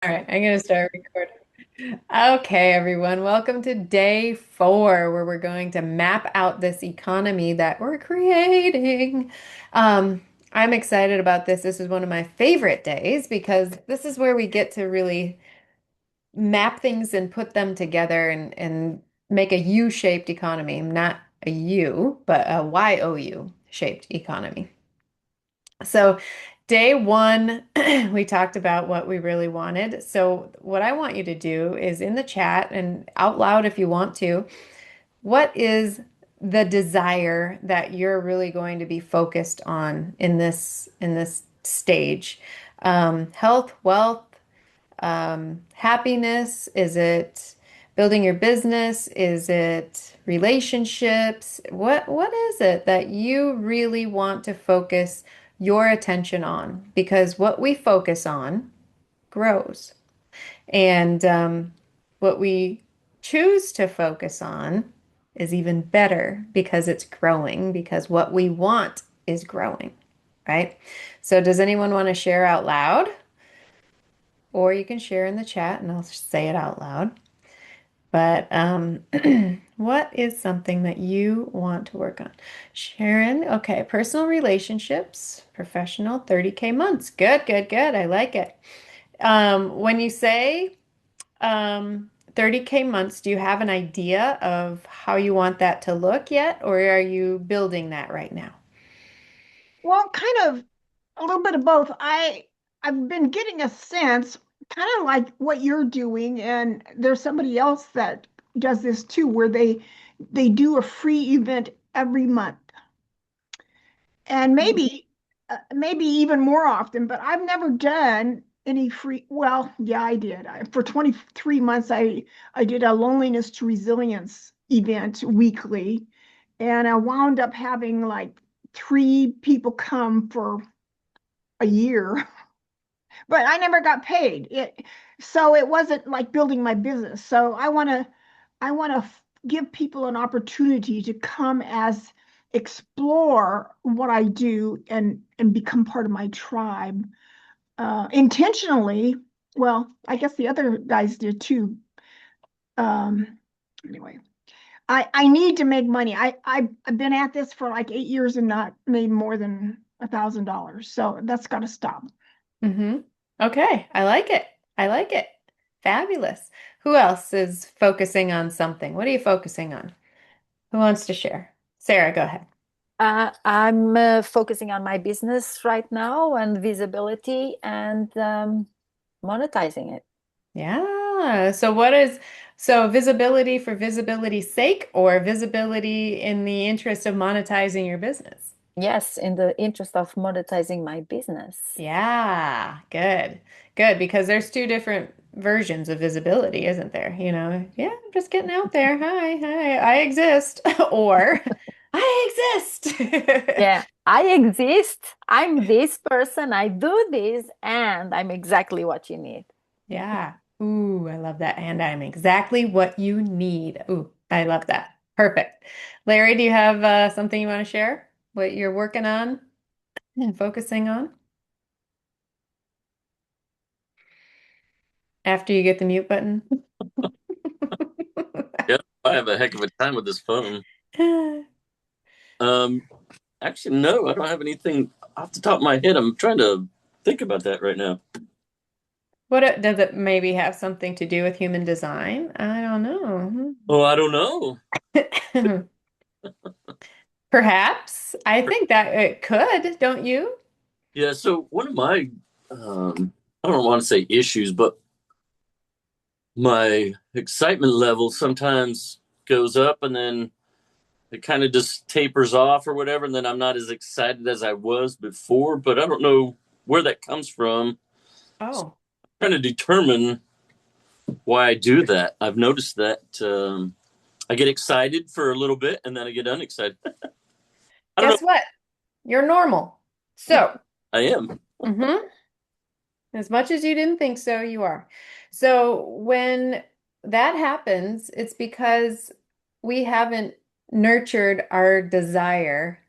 All right, I'm going to start recording. Okay, everyone, welcome to day 4, where we're going to map out this economy that we're creating. I'm excited about this. This is one of my favorite days because this is where we get to really map things and put them together and make a U-shaped economy, not a U, but a Y-O-U shaped economy. So, day 1, we talked about what we really wanted. So, what I want you to do is in the chat and out loud if you want to, what is the desire that you're really going to be focused on in this stage? Health, wealth, happiness? Is it building your business? Is it relationships? What is it that you really want to focus your attention on? Because what we focus on grows. And what we choose to focus on is even better because it's growing, because what we want is growing, right? So does anyone want to share out loud? Or you can share in the chat and I'll say it out loud. But what is something that you want to work on? Sharon, okay, personal relationships, professional, 30K months. Good, good, good. I like it. When you say 30K months, do you have an idea of how you want that to look yet, or are you building that right now? Well, kind of a little bit of both. I've been getting a sense, kind of like what you're doing, and there's somebody else that does this too, where they do a free event every month, and maybe even more often. But I've never done any free. Well, yeah, I did. For 23 months, I did a loneliness to resilience event weekly, and I wound up having like 3 people come for a year, but I never got paid. So it wasn't like building my business. So I want to give people an opportunity to come as explore what I do and become part of my tribe intentionally. Well, I guess the other guys did too. Um, anyway, I need to make money. I've been at this for like 8 years and not made more than $1,000. So that's got to stop. Mm-hmm. Okay, I like it. I like it. Fabulous. Who else is focusing on something? What are you focusing on? Who wants to share? Sarah, go ahead. I'm focusing on my business right now and visibility and monetizing it. Yeah. So visibility for visibility's sake or visibility in the interest of monetizing your business? Yes, in the interest of monetizing my business. Yeah, good. Good, because there's two different versions of visibility, isn't there? Yeah, I'm just getting out there. Hi, I exist. Or I exist. Yeah, I exist. I'm this person. I do this, and I'm exactly what you need. Yeah. Ooh, I love that. And I'm exactly what you need. Ooh, I love that. Perfect. Larry, do you have something you want to share? What you're working on and focusing on after you get the mute button? Yeah, I have a heck of a time with this phone. Um, Actually, no, I don't have anything off the top of my head. I'm trying to think about that right now. Does it maybe have something to do with human design? I don't know. Oh, I don't know. Perhaps. I think that it could, don't you? Yeah, so one of my, I don't want to say issues, but my excitement level sometimes goes up and then it kind of just tapers off or whatever. And then I'm not as excited as I was before, but I don't know where that comes from. So Oh, I'm trying to determine why I do that. I've noticed that I get excited for a little bit and then I get unexcited. I don't know. guess what? You're normal. So, I am. mhm. As much as you didn't think so, you are. So when that happens, it's because we haven't nurtured our desire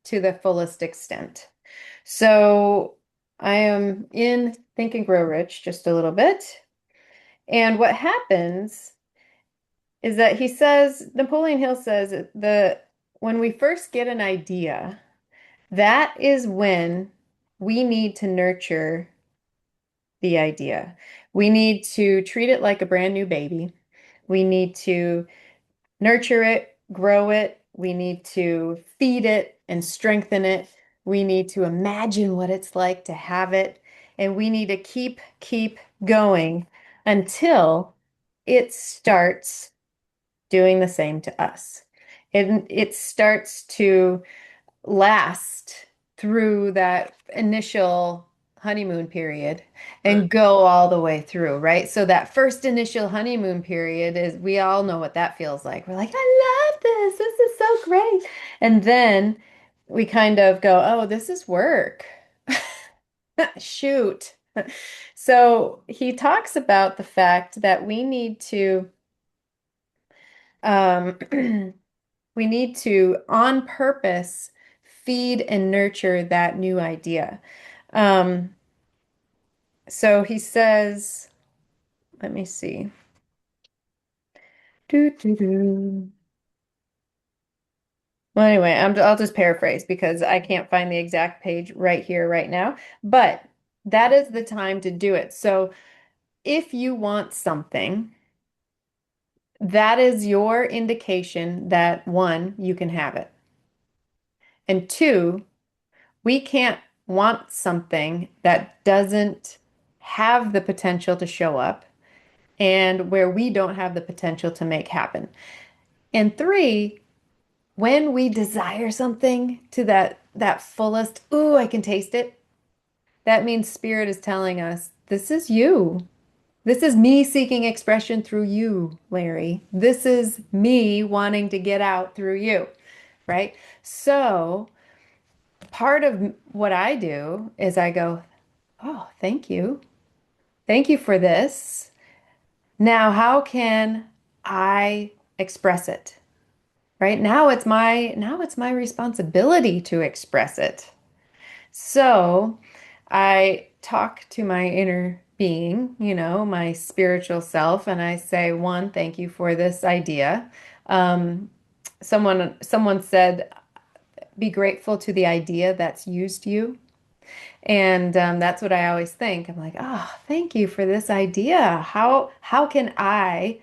to the fullest extent. So I am in Think and Grow Rich just a little bit. And what happens is that he says, Napoleon Hill says when we first get an idea, that is when we need to nurture the idea. We need to treat it like a brand new baby. We need to nurture it, grow it. We need to feed it and strengthen it. We need to imagine what it's like to have it. And we need to keep going until it starts doing the same to us. And it starts to last through that initial honeymoon period Right. and go all the way through, right? So that first initial honeymoon period is, we all know what that feels like. We're like, I love this. This is so great. And then we kind of go, oh, this is work. Shoot. So he talks about the fact that we need to um we need to, on purpose, feed and nurture that new idea. Um, so he says, let me see. Doo, doo, doo. Well, anyway, I'll just paraphrase because I can't find the exact page right here, right now. But that is the time to do it. So if you want something, that is your indication that one, you can have it. And two, we can't want something that doesn't have the potential to show up and where we don't have the potential to make happen. And three, when we desire something to that fullest, ooh, I can taste it, that means spirit is telling us, this is you. This is me seeking expression through you, Larry. This is me wanting to get out through you, right? So part of what I do is I go, oh, thank you. Thank you for this. Now, how can I express it? Right? Now it's my responsibility to express it. So, I talk to my inner being, my spiritual self, and I say, one, thank you for this idea. Um, someone said, be grateful to the idea that's used you. And that's what I always think. I'm like, oh, thank you for this idea. How can I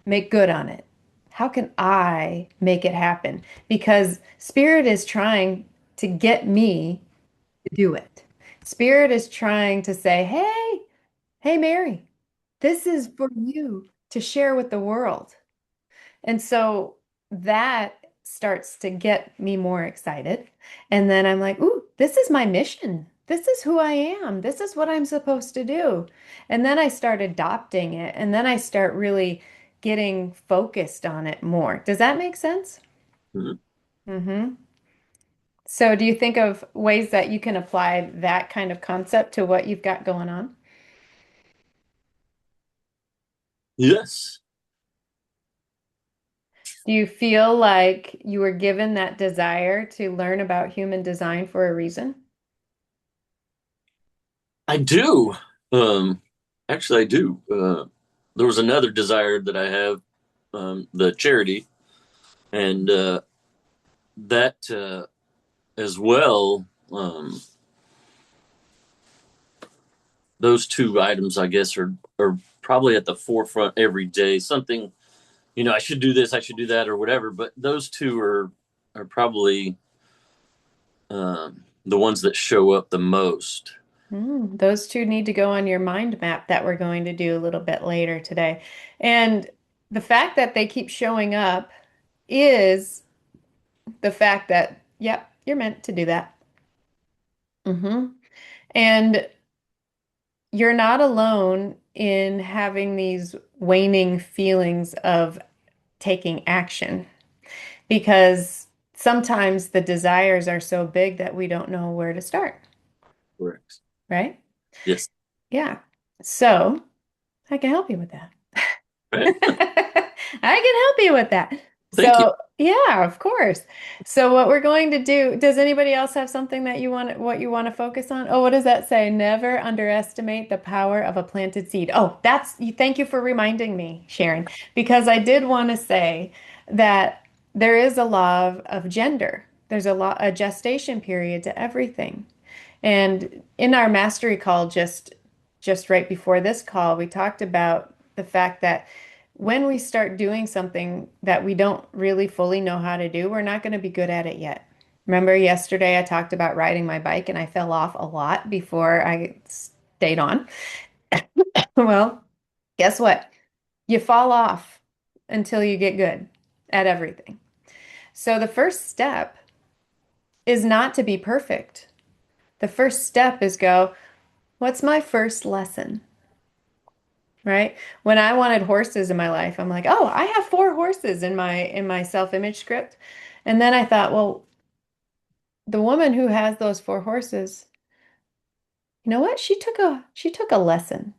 make good on it? How can I make it happen? Because Spirit is trying to get me to do it. Spirit is trying to say, hey, Mary, this is for you to share with the world. And so that starts to get me more excited. And then I'm like, ooh, this is my mission. This is who I am. This is what I'm supposed to do. And then I start adopting it. And then I start really getting focused on it more. Does that make sense? Mhm. Mm-hmm. So do you think of ways that you can apply that kind of concept to what you've got going on? Yes, Do you feel like you were given that desire to learn about human design for a reason? I do. Um, Actually, I do. There was another desire that I have, the charity, and that as well. Those two items, I guess, are probably at the forefront every day. Something, I should do this, I should do that, or whatever. But those two are probably the ones that show up the most. Those two need to go on your mind map that we're going to do a little bit later today. And the fact that they keep showing up is the fact that, yep, you're meant to do that. hmm And you're not alone in having these waning feelings of taking action because sometimes the desires are so big that we don't know where to start, Correct. right? Yes. Yeah. So I can help you with that. Right. I can help you with that. Thank you. So, yeah, of course. So what we're going to do, does anybody else have something that you want, what you want to focus on? Oh, what does that say? Never underestimate the power of a planted seed. Oh, thank you for reminding me, Sharon, because I did want to say that there is a law of gender. There's a gestation period to everything. And in our mastery call, just right before this call, we talked about the fact that when we start doing something that we don't really fully know how to do, we're not going to be good at it yet. Remember yesterday I talked about riding my bike and I fell off a lot before I stayed on. Well, guess what? You fall off until you get good at everything. So the first step is not to be perfect. The first step is go, what's my first lesson? Right? When I wanted horses in my life, I'm like, oh, I have 4 horses in my self-image script. And then I thought, well, the woman who has those 4 horses, you know what? She took a lesson.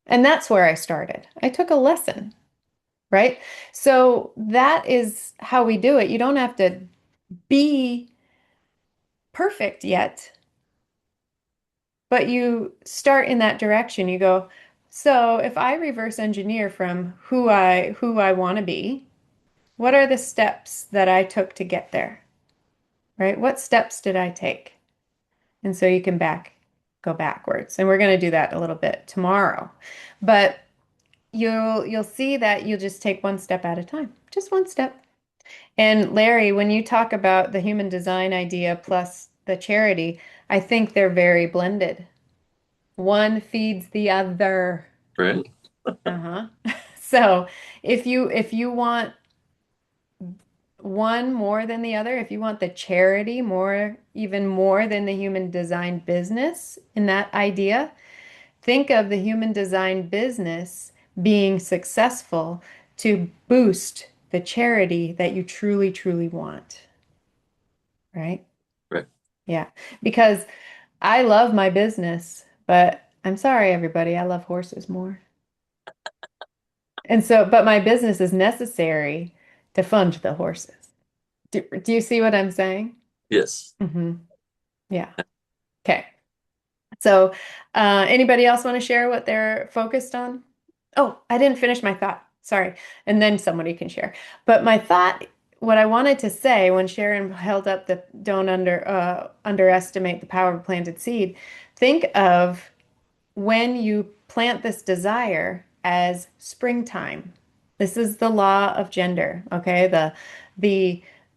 And that's where I started. I took a lesson, right? So that is how we do it. You don't have to be perfect yet, but you start in that direction. You go, so if I reverse engineer from who I want to be, what are the steps that I took to get there? Right? What steps did I take? And so you can go backwards. And we're going to do that a little bit tomorrow. But you'll see that you'll just take one step at a time. Just one step. And Larry, when you talk about the human design idea plus the charity, I think they're very blended. One feeds the other. Right. Uh-huh. So if you want one more than the other, if you want the charity more, even more than the human design business in that idea, think of the human design business being successful to boost the charity that you truly, truly want, right? Right. Yeah. Because I love my business, but I'm sorry, everybody, I love horses more. And so, but my business is necessary to fund the horses. Do you see what I'm saying? Yes. Hmm. Yeah. Okay. So, anybody else want to share what they're focused on? Oh, I didn't finish my thought. Sorry. And then somebody can share. But my thought, what I wanted to say when Sharon held up the don't underestimate the power of a planted seed, think of when you plant this desire as springtime. This is the law of gender, okay? The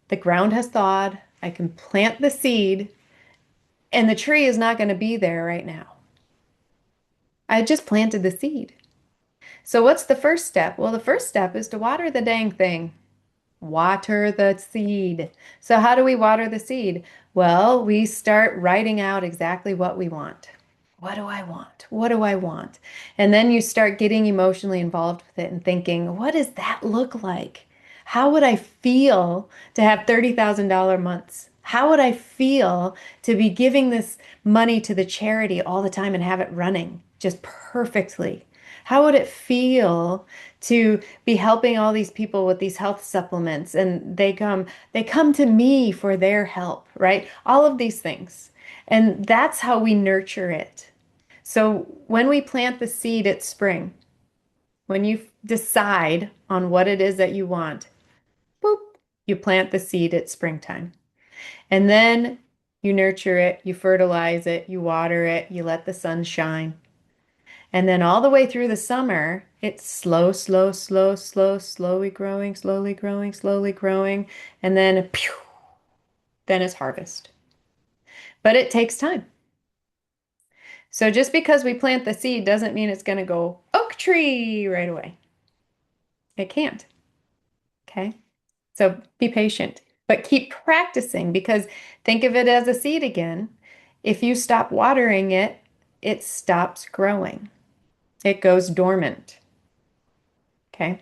the ground has thawed. I can plant the seed and the tree is not going to be there right now. I just planted the seed. So what's the first step? Well, the first step is to water the dang thing. Water the seed. So how do we water the seed? Well, we start writing out exactly what we want. What do I want? What do I want? And then you start getting emotionally involved with it and thinking, what does that look like? How would I feel to have $30,000 months? How would I feel to be giving this money to the charity all the time and have it running just perfectly? How would it feel to be helping all these people with these health supplements and they come to me for their help, right? All of these things. And that's how we nurture it. So when we plant the seed at spring, when you decide on what it is that you want, boop, you plant the seed at springtime. And then you nurture it, you fertilize it, you water it, you let the sun shine. And then all the way through the summer, it's slow, slow, slow, slow, slowly growing, slowly growing, slowly growing. And then, pew, then it's harvest. But it takes time. So just because we plant the seed doesn't mean it's going to go oak tree right away. It can't. Okay. So be patient, but keep practicing because think of it as a seed again. If you stop watering it, it stops growing. It goes dormant. Okay.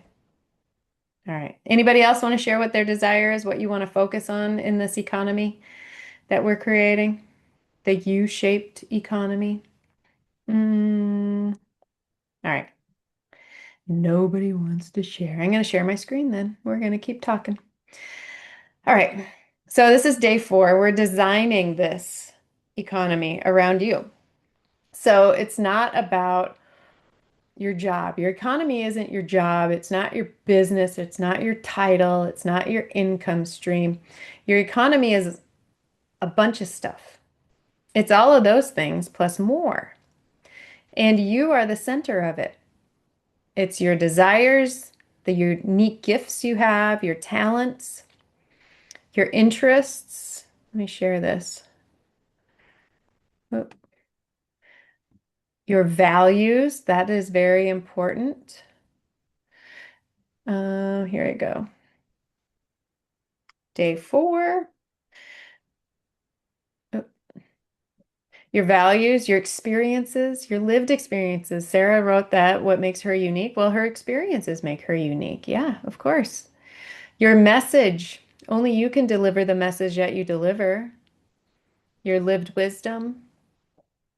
All right. Anybody else want to share what their desire is, what you want to focus on in this economy that we're creating? The U-shaped economy. All right. Nobody wants to share. I'm going to share my screen then. We're going to keep talking. All right. So this is day 4. We're designing this economy around you. So it's not about your job. Your economy isn't your job. It's not your business. It's not your title. It's not your income stream. Your economy is a bunch of stuff. It's all of those things plus more. And you are the center of it. It's your desires, the unique gifts you have, your talents, your interests. Let me share this. Oh, your values, that is very important. Here I go. Day 4. Oh, your values, your experiences, your lived experiences. Sarah wrote that. What makes her unique? Well, her experiences make her unique. Yeah, of course. Your message. Only you can deliver the message that you deliver. Your lived wisdom,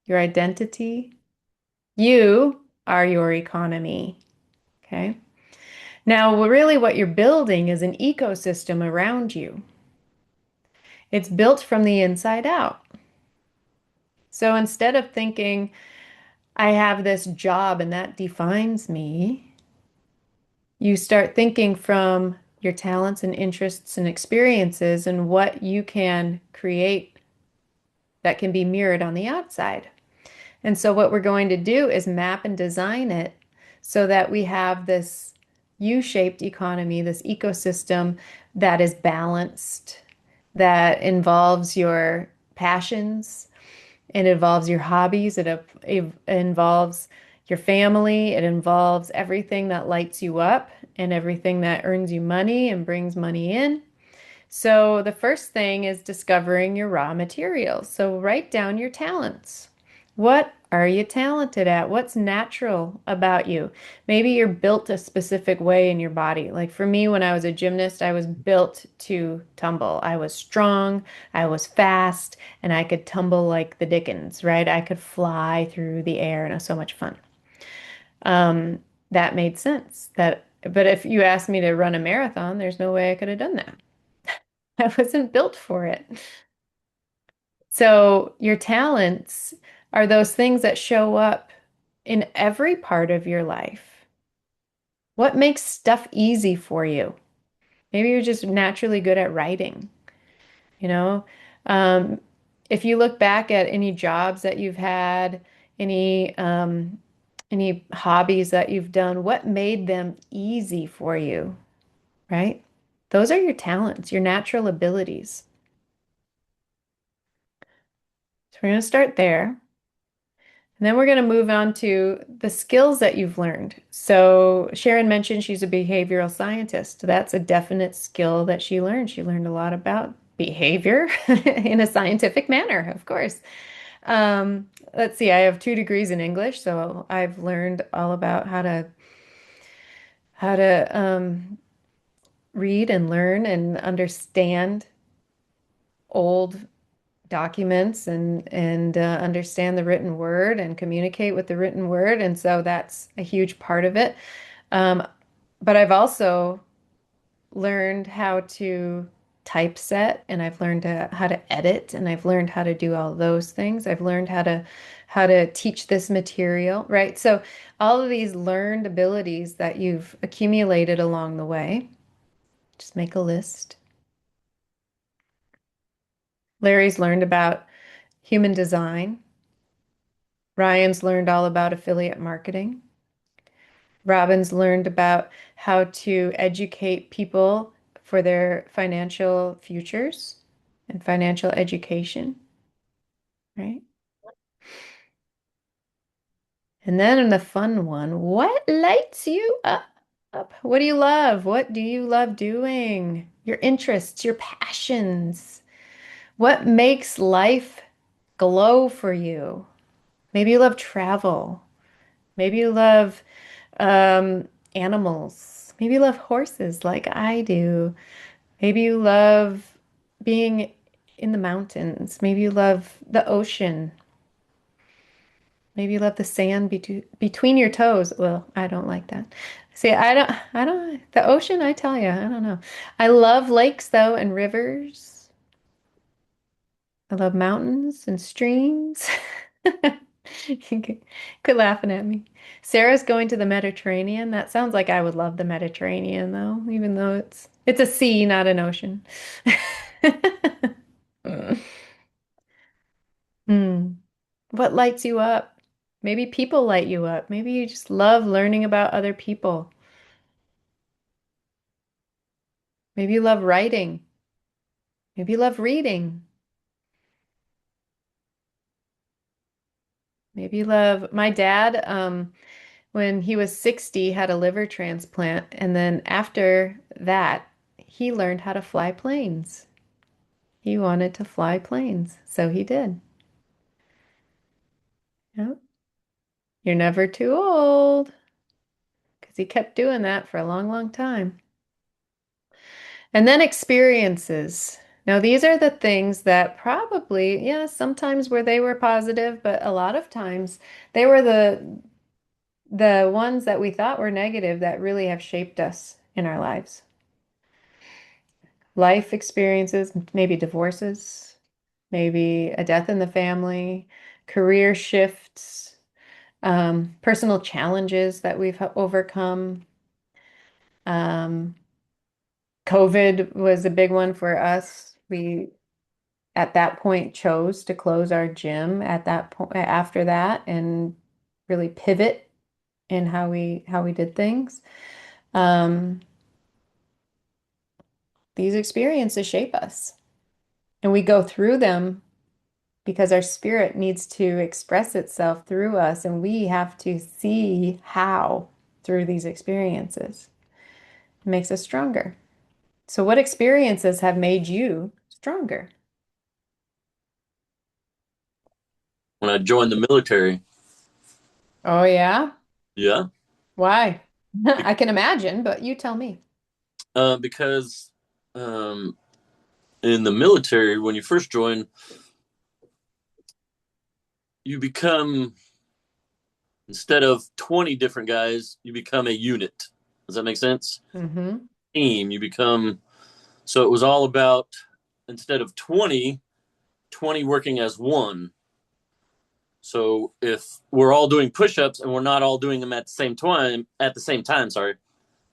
your identity. You are your economy. Okay. Now, really, what you're building is an ecosystem around you. It's built from the inside out. So instead of thinking, I have this job and that defines me, you start thinking from your talents and interests and experiences and what you can create that can be mirrored on the outside. And so, what we're going to do is map and design it so that we have this U-shaped economy, this ecosystem that is balanced, that involves your passions, it involves your hobbies, it involves your family, it involves everything that lights you up and everything that earns you money and brings money in. So the first thing is discovering your raw materials. So write down your talents. What are you talented at? What's natural about you? Maybe you're built a specific way in your body. Like for me, when I was a gymnast, I was built to tumble. I was strong, I was fast, and I could tumble like the Dickens, right? I could fly through the air, and it was so much fun. That made sense. But if you asked me to run a marathon, there's no way I could have done that. I wasn't built for it. So your talents are those things that show up in every part of your life. What makes stuff easy for you? Maybe you're just naturally good at writing, you know? Um, if you look back at any jobs that you've had, any hobbies that you've done, what made them easy for you, right? Those are your talents, your natural abilities. So we're going to start there. And then we're going to move on to the skills that you've learned. So Sharon mentioned she's a behavioral scientist. That's a definite skill that she learned. She learned a lot about behavior in a scientific manner, of course. Let's see, I have 2 degrees in English, so I've learned all about how to read and learn and understand old documents and understand the written word and communicate with the written word. And so that's a huge part of it. Um, but I've also learned how to typeset and I've learned how to edit and I've learned how to do all those things. I've learned how to teach this material, right? So all of these learned abilities that you've accumulated along the way, just make a list. Larry's learned about human design. Ryan's learned all about affiliate marketing. Robin's learned about how to educate people for their financial futures and financial education, right? And then in the fun one, what lights you up? What do you love? What do you love doing? Your interests, your passions. What makes life glow for you? Maybe you love travel. Maybe you love animals. Maybe you love horses like I do. Maybe you love being in the mountains. Maybe you love the ocean. Maybe you love the sand between your toes. Well, I don't like that. See, I don't, the ocean, I tell you, I don't know. I love lakes though and rivers. I love mountains and streams. You quit laughing at me. Sarah's going to the Mediterranean. That sounds like I would love the Mediterranean though, even though it's a sea, not an ocean. Hmm. What lights you up? Maybe people light you up. Maybe you just love learning about other people. Maybe you love writing. Maybe you love reading. Maybe you love my dad, when he was 60, had a liver transplant. And then after that, he learned how to fly planes. He wanted to fly planes, so he did. Yep. You're never too old because he kept doing that for a long, long time. And then experiences. Now, these are the things that probably, yeah, sometimes where they were positive, but a lot of times they were the ones that we thought were negative that really have shaped us in our lives. Life experiences, maybe divorces, maybe a death in the family, career shifts, personal challenges that we've overcome. Um, COVID was a big one for us. We at that point chose to close our gym at that point after that and really pivot in how we did things. Um, these experiences shape us, and we go through them because our spirit needs to express itself through us, and we have to see how through these experiences. It makes us stronger. So, what experiences have made you stronger? When I joined the military, Oh, yeah? yeah, Why? I can imagine, but you tell me. because um, in the military, when you first join, you become, instead of 20 different guys, you become a unit. Does that make sense? Mm-hmm. Team, you become, so it was all about, instead of 20 working as one. So if we're all doing push-ups and we're not all doing them at the same time, sorry,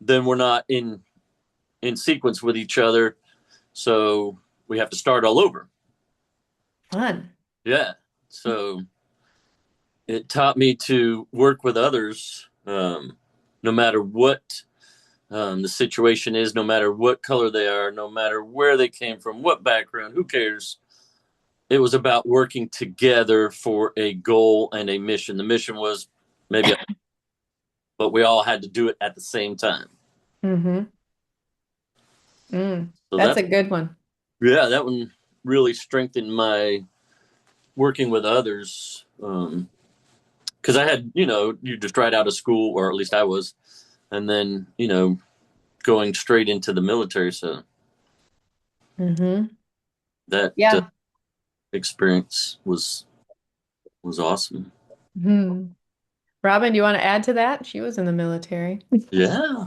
then we're not in sequence with each other. So we have to start all over. Fun. Yeah. So it taught me to work with others, no matter what the situation is, no matter what color they are, no matter where they came from, what background, who cares? It was about working together for a goal and a mission. The mission was maybe, but we all had to do it at the same time. Mm-hmm. Mm. So That's that, a good one. yeah, that one really strengthened my working with others. Because I had, you just right out of school, or at least I was, and then, going straight into the military. So Mm-hmm. that Yeah. experience was awesome. Hmm. Robin, do you want to add to that? She was in the military. Yeah.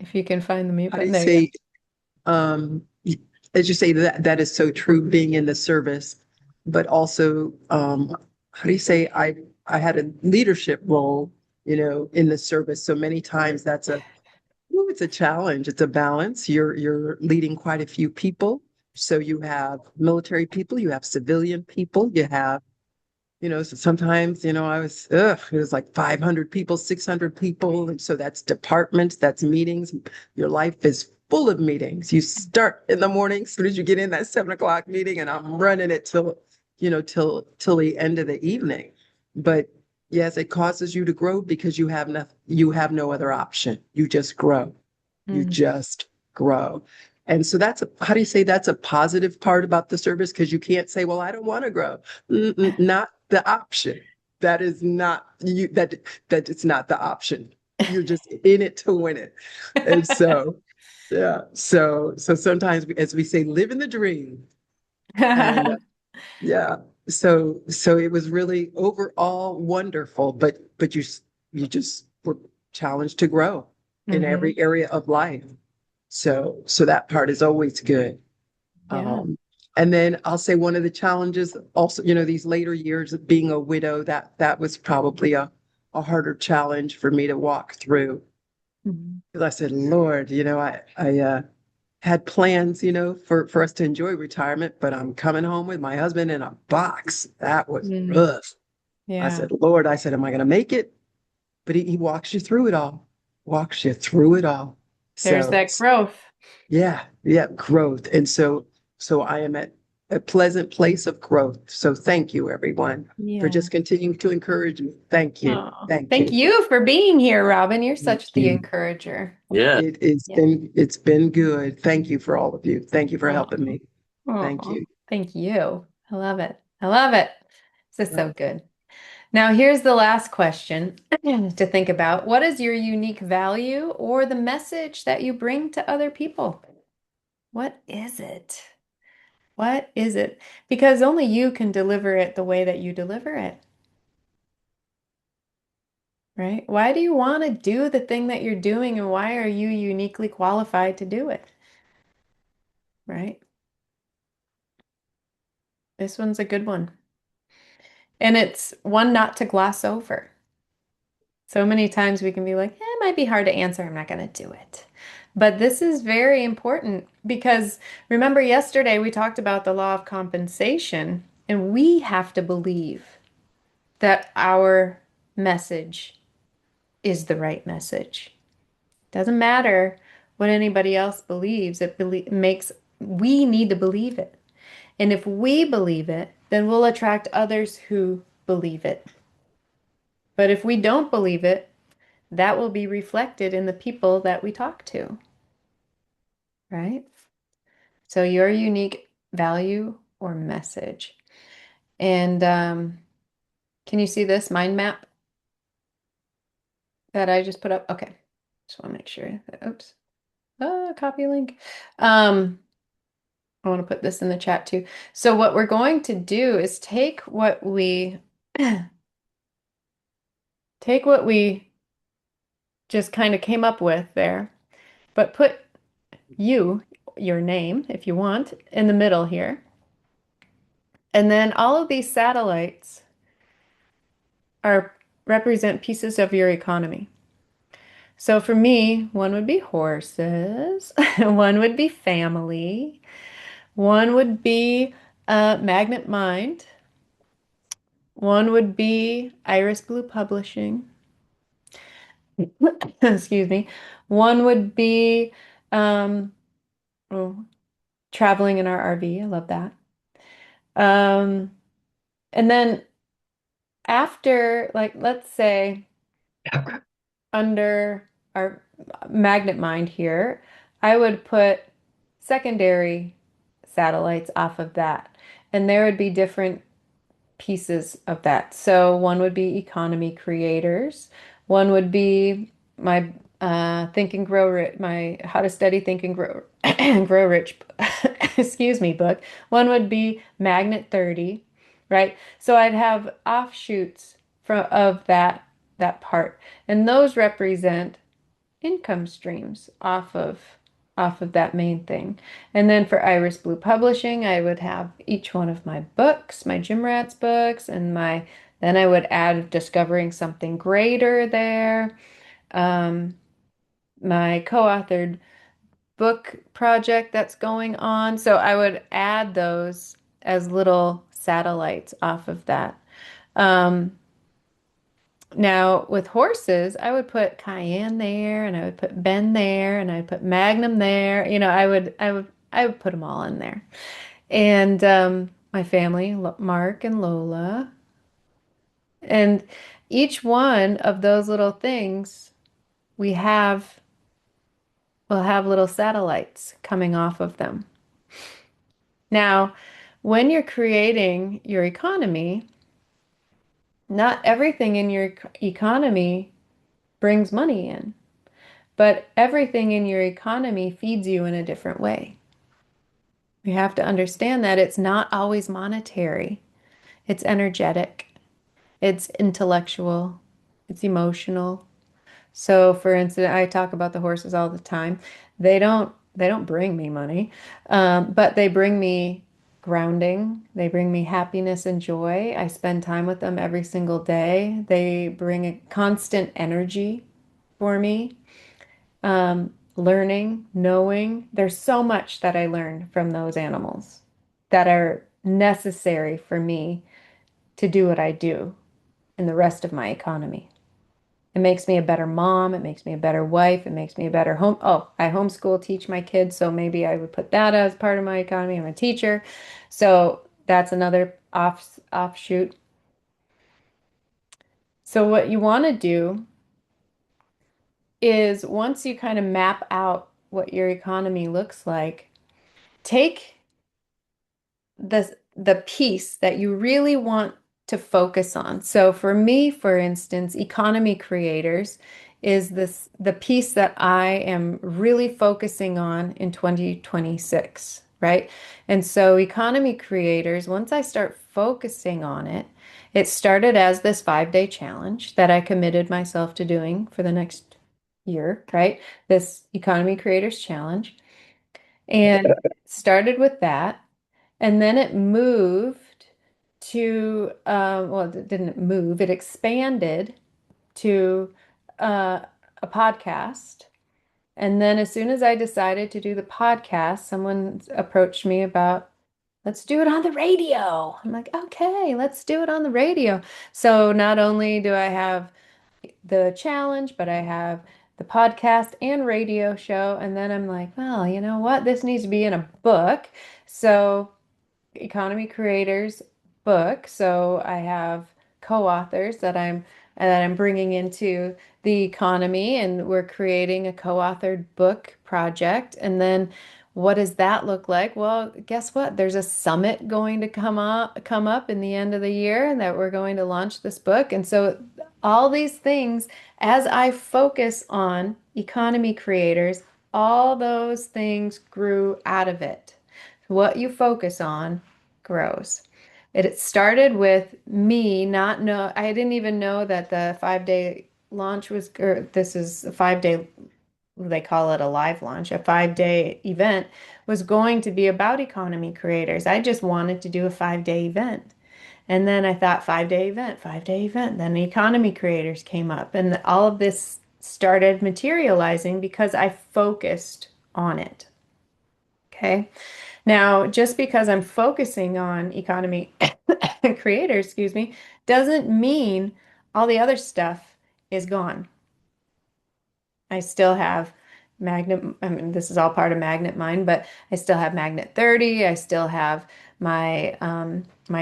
If you can find the mute How do button. you There you say, um, as you say, that is so true, being in the service, but also, how do you say, I had a leadership role, in the service. So many times it's a challenge. It's a balance. You're leading quite a few people. So you have military people, you have civilian people, you have, so sometimes, it was like 500 people, 600 people. And so that's departments, that's meetings. Your life is full of meetings. You start in the morning, as soon as you get in that 7 o'clock meeting, and I'm running it till the end of the evening. But yes, it causes you to grow because you have no other option. You just grow. You go. just grow. And so how do you say that's a positive part about the service? Because you can't say, well, I don't want to grow. Not the option. That is not you, that it's not the option. You're just in it to win it. And so, yeah. So sometimes, as we say, live in the dream. And Yeah. So it was really overall wonderful, but you just were challenged to grow in Hmm. every area of life. So that part is always good. Yeah. Um, and then I'll say one of the challenges also, these later years of being a widow, that was probably a harder challenge for me to walk through. Mhm. Because I said, Lord, I had plans, for us to enjoy retirement, but I'm coming home with my husband in a box. That was Mm. rough. I Yeah. said, Lord, I said, am I going to make it? But he walks you through it all, walks you through it all. There's So that growth. yeah, yeah, growth. And so I am at a pleasant place of growth. So thank you, everyone, for Yeah. just continuing to encourage me. Thank you. Oh, Thank thank you. you for being here, Robin. You're Thank such the you. encourager. Yeah. Yeah. It's been good. Thank you for all of you. Thank you for Oh, helping me. Thank oh, you. thank you. I love it. I love it. This is Right. so good. Now, here's the last question to think about. What is your unique value or the message that you bring to other people? What is it? What is it? Because only you can deliver it the way that you deliver it, right? Why do you want to do the thing that you're doing and why are you uniquely qualified to do it, right? This one's a good one. And it's one not to gloss over. So many times we can be like, it might be hard to answer. I'm not going to do it. But this is very important because remember, yesterday we talked about the law of compensation, and we have to believe that our message is the right message. Doesn't matter what anybody else believes, makes we need to believe it. And if we believe it, then we'll attract others who believe it. But if we don't believe it, that will be reflected in the people that we talk to, right? So your unique value or message. And can you see this mind map that I just put up? Okay. Just want to make sure that, oops. Copy link. Um, I want to put this in the chat too. So what we're going to do is take what we take what we just kind of came up with there, but put you, your name, if you want, in the middle here. And then all of these satellites are represent pieces of your economy. So for me, one would be horses, one would be family, one would be Magnet Mind, one would be Iris Blue Publishing, excuse me, one would be um, oh, traveling in our RV. I love that. Um, and then after, like, let's say under our magnet mind here, I would put secondary satellites off of that. And there would be different pieces of that. So one would be economy creators. One would be my Think and Grow Rich, my How to Study Think and Grow Grow Rich, excuse me, book. One would be Magnet 30, right? So I'd have offshoots from of that part. And those represent income streams off of that main thing. And then for Iris Blue Publishing, I would have each one of my books, my Gym Rats books, and then I would add Discovering Something Greater there, um, my co-authored book project that's going on. So I would add those as little satellites off of that. Um, Now, with horses, I would put Cayenne there, and I would put Ben there, and I would put Magnum there. I would put them all in there. And my family, Mark and Lola, and each one of those little things, we have will have little satellites coming off of them. Now, when you're creating your economy, not everything in your economy brings money in. But everything in your economy feeds you in a different way. We have to understand that it's not always monetary. It's energetic, it's intellectual, it's emotional. So for instance, I talk about the horses all the time. They don't bring me money, but they bring me grounding. They bring me happiness and joy. I spend time with them every single day. They bring a constant energy for me. Learning, knowing. There's so much that I learn from those animals that are necessary for me to do what I do in the rest of my economy. It makes me a better mom. It makes me a better wife. It makes me a better home. Oh, I homeschool, teach my kids, so maybe I would put that as part of my economy. I'm a teacher, so that's another offshoot. So what you want to do is once you kind of map out what your economy looks like, take the piece that you really want to focus on. So for me, for instance, economy creators is the piece that I am really focusing on in 2026, right? And so economy creators, once I start focusing on it, it started as this 5-day challenge that I committed myself to doing for the next year, right? This economy creators challenge. And started with that. And then it moved to, well, it didn't move, it expanded to a podcast. And then as soon as I decided to do the podcast, someone approached me about, let's do it on the radio. I'm like, okay, let's do it on the radio. So not only do I have the challenge, but I have the podcast and radio show. And then I'm like, well, you know what? This needs to be in a book. So economy creators book. So I have co-authors that I'm bringing into the economy, and we're creating a co-authored book project. And then what does that look like? Well, guess what? There's a summit going to come up in the end of the year, and that we're going to launch this book. And so all these things, as I focus on economy creators, all those things grew out of it. What you focus on grows. It started with me not know, I didn't even know that the 5-day launch was, or this is a 5-day, they call it a live launch, a 5-day event was going to be about economy creators. I just wanted to do a 5-day event. And then I thought 5-day event, 5-day event. Then the economy creators came up, and all of this started materializing because I focused on it. Okay. Now, just because I'm focusing on economy creators, excuse me, doesn't mean all the other stuff is gone. I still have Magnet, I mean, this is all part of Magnet Mind, but I still have Magnet 30. I still have my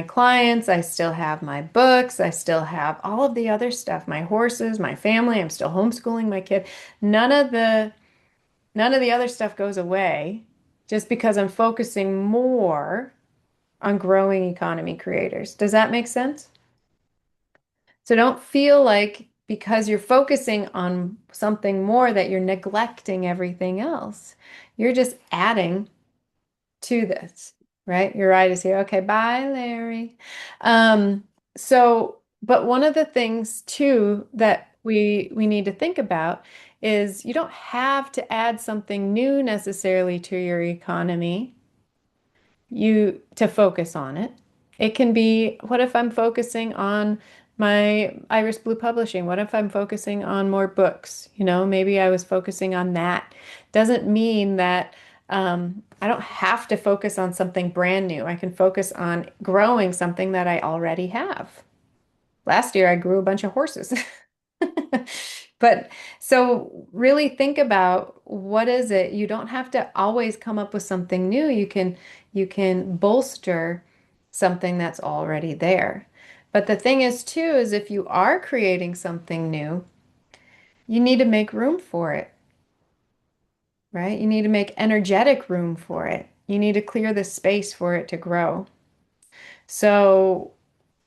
clients. I still have my books. I still have all of the other stuff, my horses, my family. I'm still homeschooling my kid. None of the None of the other stuff goes away just because I'm focusing more on growing economy creators. Does that make sense? So don't feel like because you're focusing on something more that you're neglecting everything else. You're just adding to this, right? Your ride is here. Okay, bye, Larry. But one of the things too that we need to think about is you don't have to add something new necessarily to your economy you to focus on it. It can be, what if I'm focusing on my Iris Blue Publishing? What if I'm focusing on more books? Maybe I was focusing on that. Doesn't mean that I don't have to focus on something brand new. I can focus on growing something that I already have. Last year, I grew a bunch of horses. But so really think about what is it? You don't have to always come up with something new. You can bolster something that's already there. But the thing is too, is if you are creating something new, you need to make room for it, right? You need to make energetic room for it. You need to clear the space for it to grow. So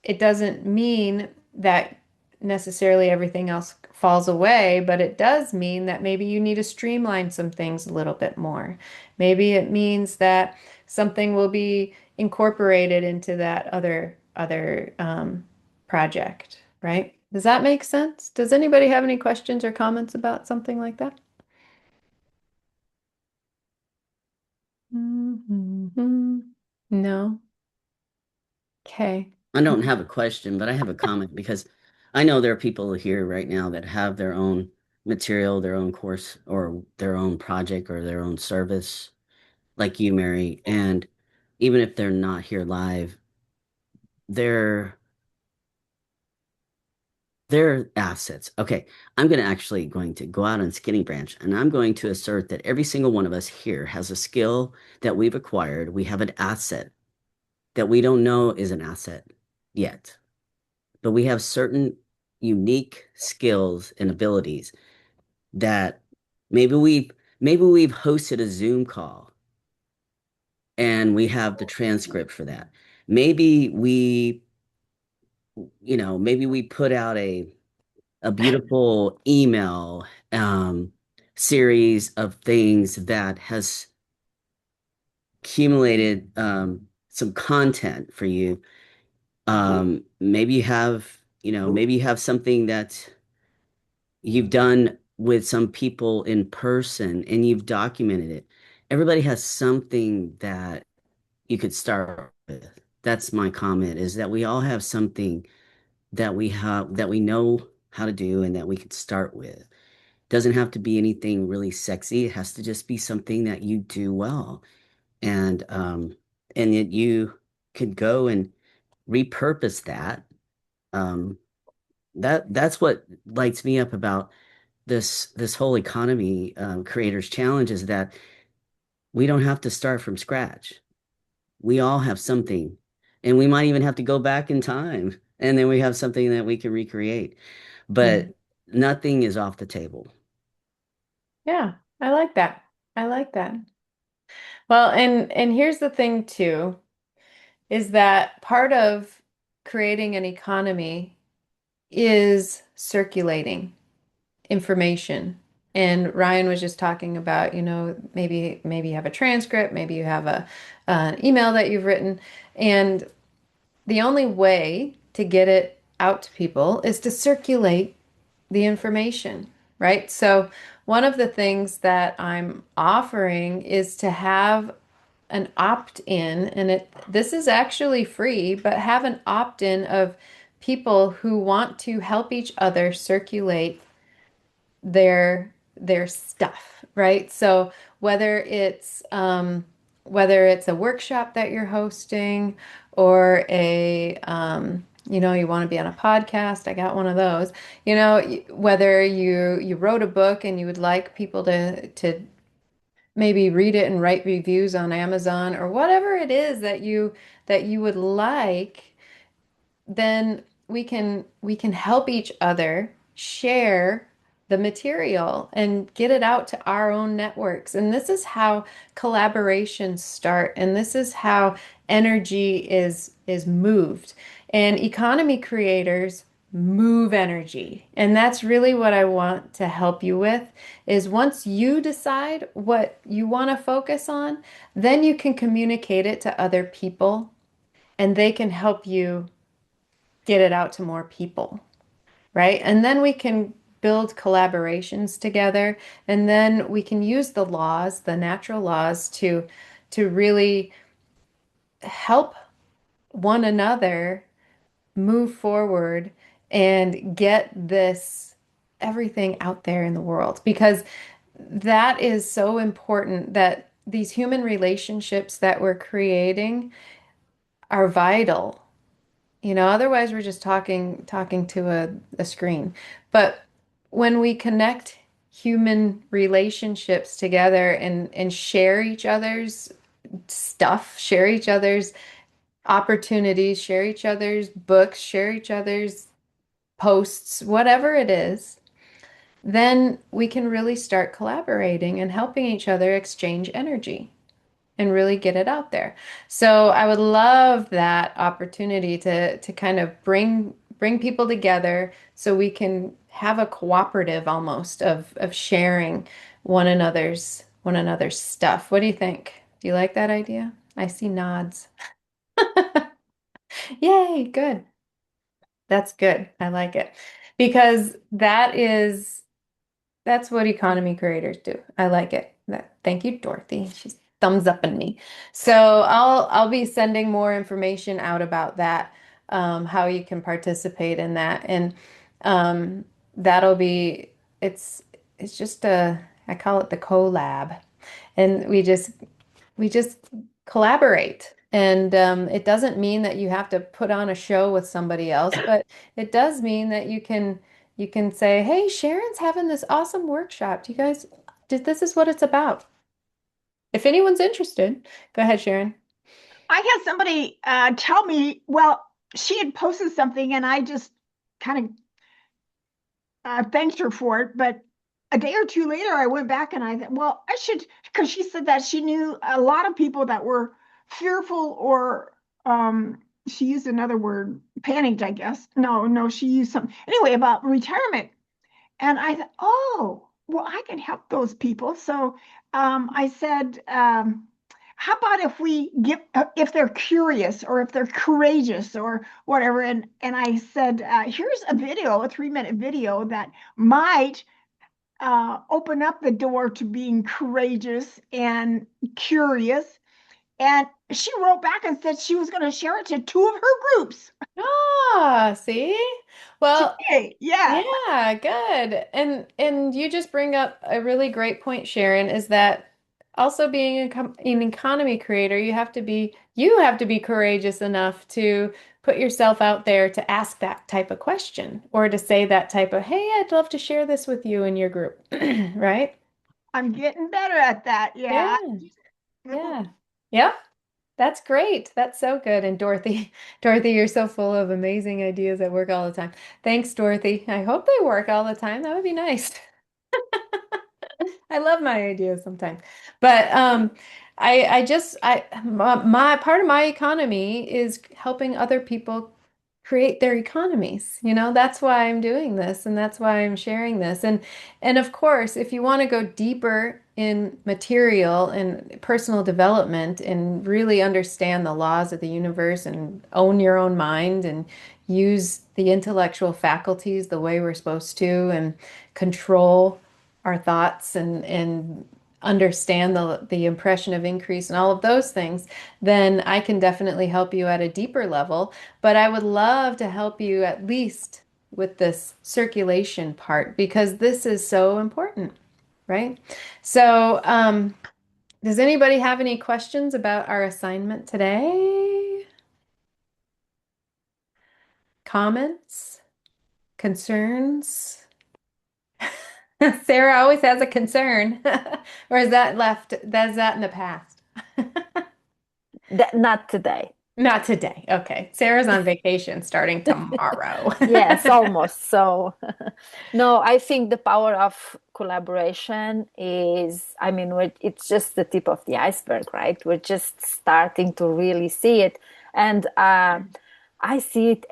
it doesn't mean that necessarily everything else falls away, but it does mean that maybe you need to streamline some things a little bit more. Maybe it means that something will be incorporated into that other project, right? Does that make sense? Does anybody have any questions or comments about something like that? No. Okay. I don't have a question, but I have a comment because I know there are people here right now that have their own material, their own course, or their own project, or their own service, like you, Mary. And even if they're not here live, they're they're assets. Okay, I'm going to go out on Skinny Branch, and I'm going to assert that every single one of us here has a skill that we've acquired. We have an asset that we don't know is an asset yet, but we have certain unique skills and abilities that maybe we've hosted a Zoom call and we have the transcript for that. Maybe maybe we put out a beautiful email series of things that has accumulated some content for you. Maybe maybe you have something that you've done with some people in person and you've documented it. Everybody has something that you could start with. That's my comment, is that we all have something that we know how to do and that we could start with. Doesn't have to be anything really sexy. It has to just be something that you do well. And that you could go and repurpose that. Um, that's what lights me up about this whole economy creators challenge, is that we don't have to start from scratch. We all have something, and we might even have to go back in time, and then we have something that we can recreate. Mm. But nothing is off the table. Yeah, I like that. I like that. Well, and here's the thing too, is that part of creating an economy is circulating information. And Ryan was just talking about, maybe you have a transcript, maybe you have an email that you've written, and the only way to get it out to people is to circulate the information, right? So one of the things that I'm offering is to have an opt-in, and this is actually free, but have an opt-in of people who want to help each other circulate their stuff, right? So whether it's whether it's a workshop that you're hosting or you want to be on a podcast, I got one of those. Whether you wrote a book and you would like people to maybe read it and write reviews on Amazon or whatever it is that you would like, then we can help each other share the material and get it out to our own networks. And this is how collaborations start, and this is how energy is moved. And economy creators move energy. And that's really what I want to help you with, is once you decide what you want to focus on, then you can communicate it to other people and they can help you get it out to more people, right? And then we can build collaborations together, and then we can use the laws, the natural laws, to really help one another move forward and get this everything out there in the world, because that is so important, that these human relationships that we're creating are vital. Otherwise we're just talking to a screen. But when we connect human relationships together and share each other's stuff, share each other's opportunities, share each other's books, share each other's posts, whatever it is, then we can really start collaborating and helping each other exchange energy and really get it out there. So I would love that opportunity to kind of bring people together so we can have a cooperative almost of sharing one another's stuff. What do you think? Do you like that idea? I see nods. Yay, good. That's good. I like it. Because that's what economy creators do. I like it. Thank you, Dorothy. She's thumbs up at me. So I'll be sending more information out about that, how you can participate in that. And that'll be it's it's just I call it the collab. And we just collaborate. And it doesn't mean that you have to put on a show with somebody else, but it does mean that you can say, "Hey, Sharon's having this awesome workshop. Do you guys, this is what it's about." If anyone's interested, go ahead, Sharon. I had somebody tell me, well, she had posted something and I just kind of thanked her for it. But a day or two later, I went back and I thought, well, I should, because she said that she knew a lot of people that were fearful or she used another word, panicked, I guess. No, no, she used some, anyway, about retirement. And I thought, oh, well, I can help those people. So I said, how about if we give, if they're curious or if they're courageous or whatever? And I said, here's a video, a 3-minute video that might open up the door to being courageous and curious. And she wrote back and said she was going to share it to two of her groups Ah, see? Well, today. Yeah, yeah, good. And you just bring up a really great point, Sharon, is that also being an economy creator, you have to be courageous enough to put yourself out there to ask that type of question or to say that type of, "Hey, I'd love to share this with you in your group." Right? I'm getting better at that. Yeah. Yeah. Yeah. Yep. That's great. That's so good. And Dorothy, Dorothy, you're so full of amazing ideas that work all the time. Thanks, Dorothy. I hope they work all the time. That would be nice. I love my ideas sometimes. But my part of my economy is helping other people create their economies. That's why I'm doing this and that's why I'm sharing this. And of course, if you want to go deeper in material and personal development and really understand the laws of the universe and own your own mind and use the intellectual faculties the way we're supposed to and control our thoughts and understand the impression of increase and all of those things, then I can definitely help you at a deeper level. But I would love to help you at least with this circulation part because this is so important, right? So, does anybody have any questions about our assignment today? Comments? Concerns? Sarah always has a concern. Or is that left? That's that in the past? Not today. Not today. Okay. Sarah's on vacation starting tomorrow. Yes, almost. So, no, I think the power of collaboration is, I mean, it's just the tip of the iceberg, right? We're just starting to really see it. And I see it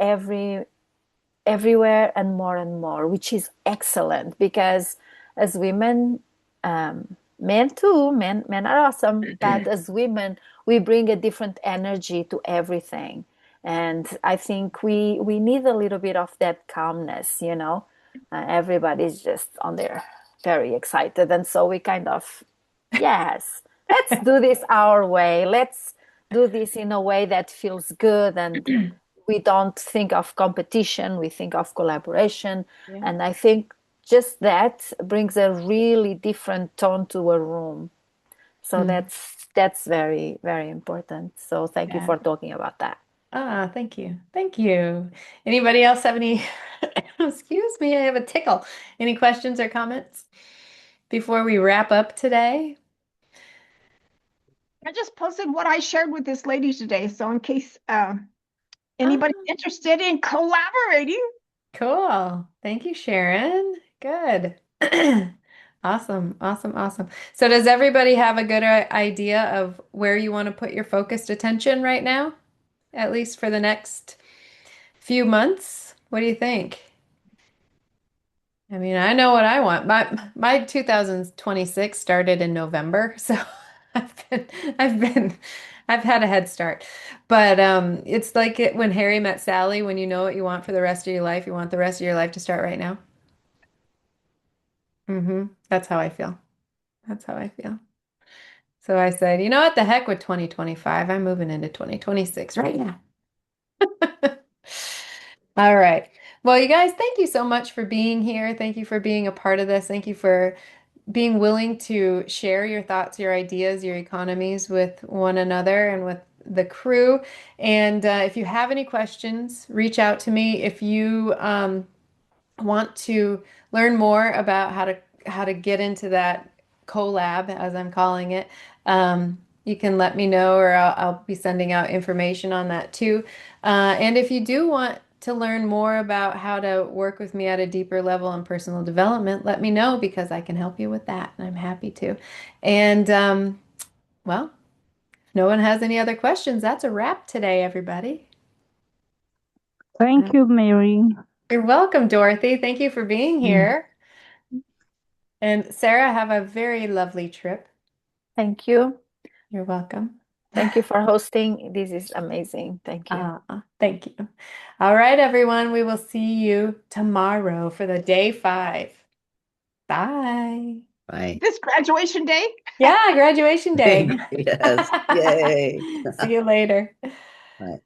everywhere and more, which is excellent because as women, men too, men are awesome, but as women, we bring a different energy to everything. And I think we need a little bit of that calmness, you know. Everybody's just on there very excited. And so we kind of, yes, let's do this our way. Let's do this in a way that feels good and we don't think of competition, we think of collaboration. Yeah. And I think just that brings a really different tone to a room. So Mm, that's very, very important. So thank you yeah. for talking about that. Ah, thank you. Thank you. Anybody else have any, excuse me, I have a tickle. Any questions or comments before we wrap up today? I just posted what I shared with this lady today. So in case anybody's Ah, interested in collaborating, cool. Thank you, Sharon. Good. Awesome, awesome, awesome. So does everybody have a good idea of where you want to put your focused attention right now? At least for the next few months? What do you think? I mean, I know what I want. My 2026 started in November, so I've been I've been I've had a head start. But it's like when Harry met Sally, when you know what you want for the rest of your life, you want the rest of your life to start right now. That's how I feel. That's how I feel. So I said, you know what, the heck with 2025. I'm moving into 2026 right now. All right. Well, you guys, thank you so much for being here. Thank you for being a part of this. Thank you for being willing to share your thoughts, your ideas, your economies with one another and with the crew. And if you have any questions, reach out to me. If you want to learn more about how to get into that collab, as I'm calling it, you can let me know, or I'll be sending out information on that too. And if you do want to learn more about how to work with me at a deeper level in personal development, let me know because I can help you with that, and I'm happy to. And well, if no one has any other questions, that's a wrap today, everybody. Thank you, Mary. You're welcome, Dorothy. Thank you for being Mm. here. And Sarah, have a very lovely trip. Thank you. You're welcome. Thank you for hosting. This is amazing. Thank you. Thank you. All right, everyone. We will see you tomorrow for the day 5. Bye. Bye. This graduation day? Yeah, graduation day. Yes. Yay. See you later. Bye.